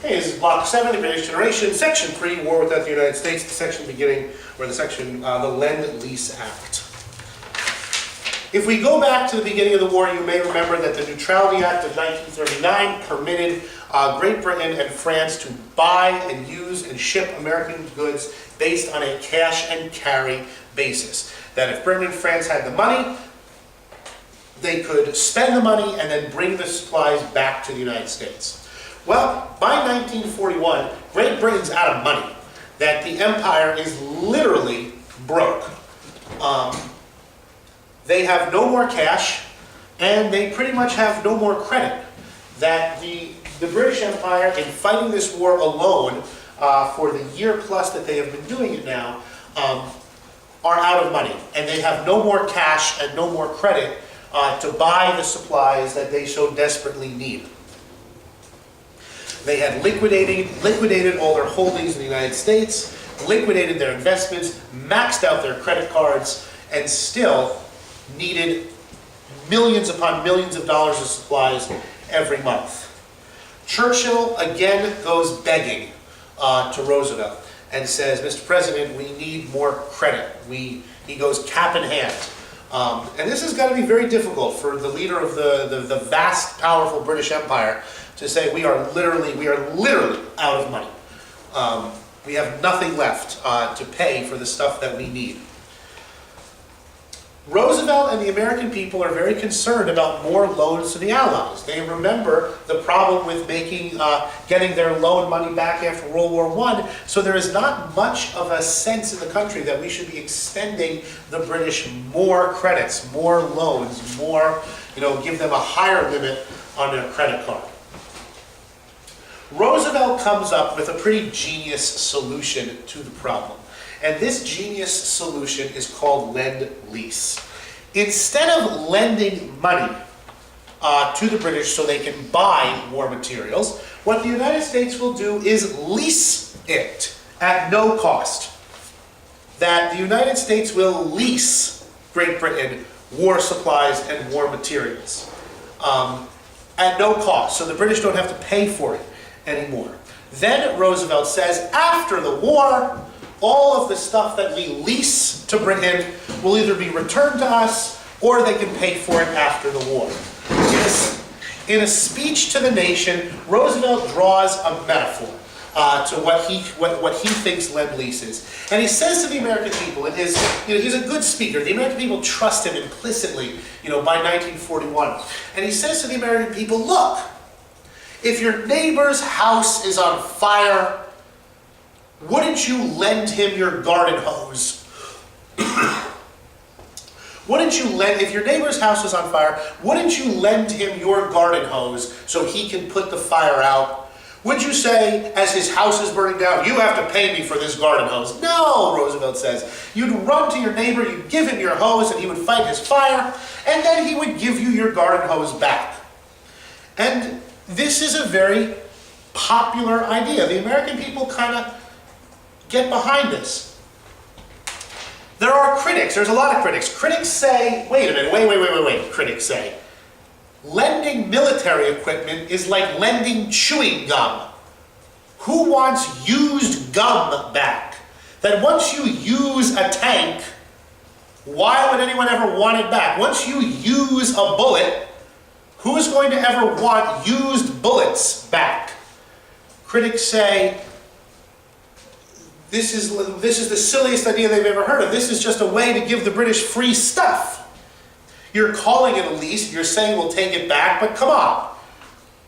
Okay, this is Block 7, the Greatest Generation, Section 3, War Without the United States, the section beginning, or the section, the Lend Lease Act. If we go back to the beginning of the war, you may remember that the Neutrality Act of 1939 permitted Great Britain and France to buy and use and ship American goods based on a cash and carry basis. That if Britain and France had the money, they could spend the money and then bring the supplies back to the United States. Well, by 1941, Great Britain's out of money. That the empire is literally broke. They have no more cash, and they pretty much have no more credit. That the British Empire, in fighting this war alone for the year plus that they have been doing it now, are out of money. And they have no more cash and no more credit to buy the supplies that they so desperately need. They had liquidated all their holdings in the United States, liquidated their investments, maxed out their credit cards, and still needed millions upon millions of dollars of supplies every month. Churchill again goes begging to Roosevelt and says, Mr. President, we need more credit. He goes cap in hand. And this has got to be very difficult for the leader of the vast, powerful British Empire to say we are literally out of money. We have nothing left to pay for the stuff that we need. Roosevelt and the American people are very concerned about more loans to the Allies. They remember the problem with getting their loan money back after World War I, so there is not much of a sense in the country that we should be extending the British more credits, more loans, more, give them a higher limit on their credit card. Roosevelt comes up with a pretty genius solution to the problem. And this genius solution is called Lend Lease. Instead of lending money to the British so they can buy war materials, what the United States will do is lease it at no cost. That the United States will lease Great Britain war supplies and war materials at no cost, so the British don't have to pay for it anymore. Then Roosevelt says, after the war, all of the stuff that we lease to Britain will either be returned to us or they can pay for it after the war. In a speech to the nation, Roosevelt draws a metaphor to what he thinks Lend Lease is. And he says to the American people, and he's a good speaker. The American people trust him implicitly, by 1941. And he says to the American people, look, if your neighbor's house is on fire, wouldn't you lend him your garden hose? If your neighbor's house is on fire, wouldn't you lend him your garden hose so he can put the fire out? Would you say, as his house is burning down, you have to pay me for this garden hose? No, Roosevelt says. You'd run to your neighbor, you'd give him your hose, and he would fight his fire, and then he would give you your garden hose back. And this is a very popular idea. The American people kind of get behind this. There are critics, there's a lot of critics. Critics say, wait a minute, wait, critics say, lending military equipment is like lending chewing gum. Who wants used gum back? That once you use a tank, why would anyone ever want it back? Once you use a bullet, who is going to ever want used bullets back? Critics say, this is the silliest idea they've ever heard of. This is just a way to give the British free stuff. You're calling it a lease, you're saying we'll take it back, but come on.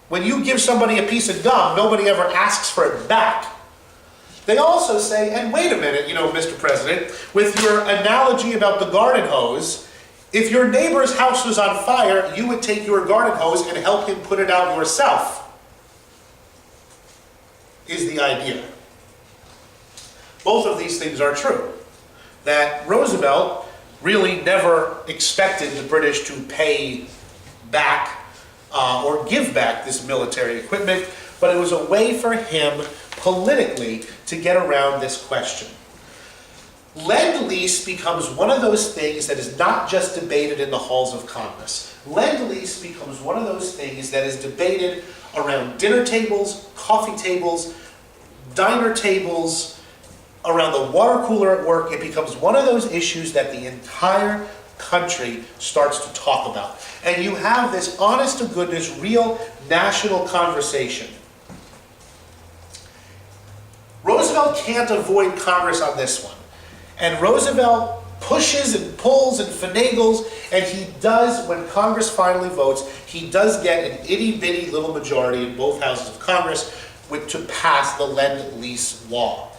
When you give somebody a piece of gum, nobody ever asks for it back. They also say, and wait a minute, Mr. President, with your analogy about the garden hose, if your neighbor's house was on fire, you would take your garden hose and help him put it out yourself, is the idea. Both of these things are true. That Roosevelt really never expected the British to pay back or give back this military equipment, but it was a way for him politically to get around this question. Lend Lease becomes one of those things that is not just debated in the halls of Congress. Lend Lease becomes one of those things that is debated around dinner tables, coffee tables, diner tables, around the water cooler at work. It becomes one of those issues that the entire country starts to talk about. And you have this honest to goodness, real national conversation. Roosevelt can't avoid Congress on this one. And Roosevelt pushes and pulls and finagles, and he does, when Congress finally votes, he does get an itty-bitty little majority in both houses of Congress to pass the Lend Lease law.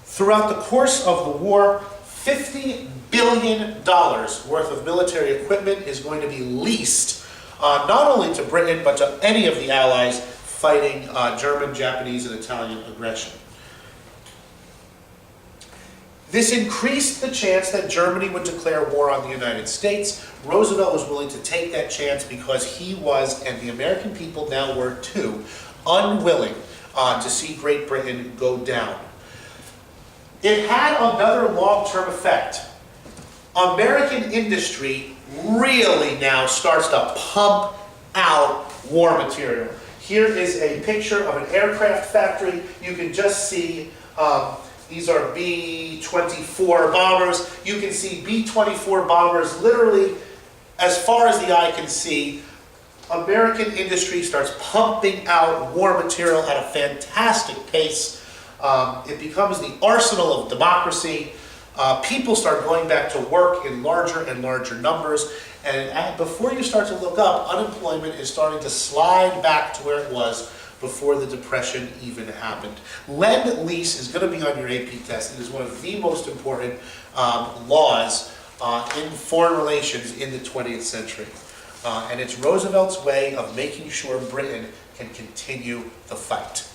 Throughout the course of the war, $50 billion worth of military equipment is going to be leased, not only to Britain, but to any of the allies fighting German, Japanese, and Italian aggression. This increased the chance that Germany would declare war on the United States. Roosevelt was willing to take that chance because he was, and the American people now were too, unwilling to see Great Britain go down. It had another long-term effect. American industry really now starts to pump out war material. Here is a picture of an aircraft factory. You can just see these are B-24 bombers. You can see B-24 bombers literally as far as the eye can see. American industry starts pumping out war material at a fantastic pace. It becomes the arsenal of democracy. People start going back to work in larger and larger numbers. And before you start to look up, unemployment is starting to slide back to where it was before the Depression even happened. Lend Lease is going to be on your AP test. It is one of the most important laws in foreign relations in the 20th century. And it's Roosevelt's way of making sure Britain can continue the fight.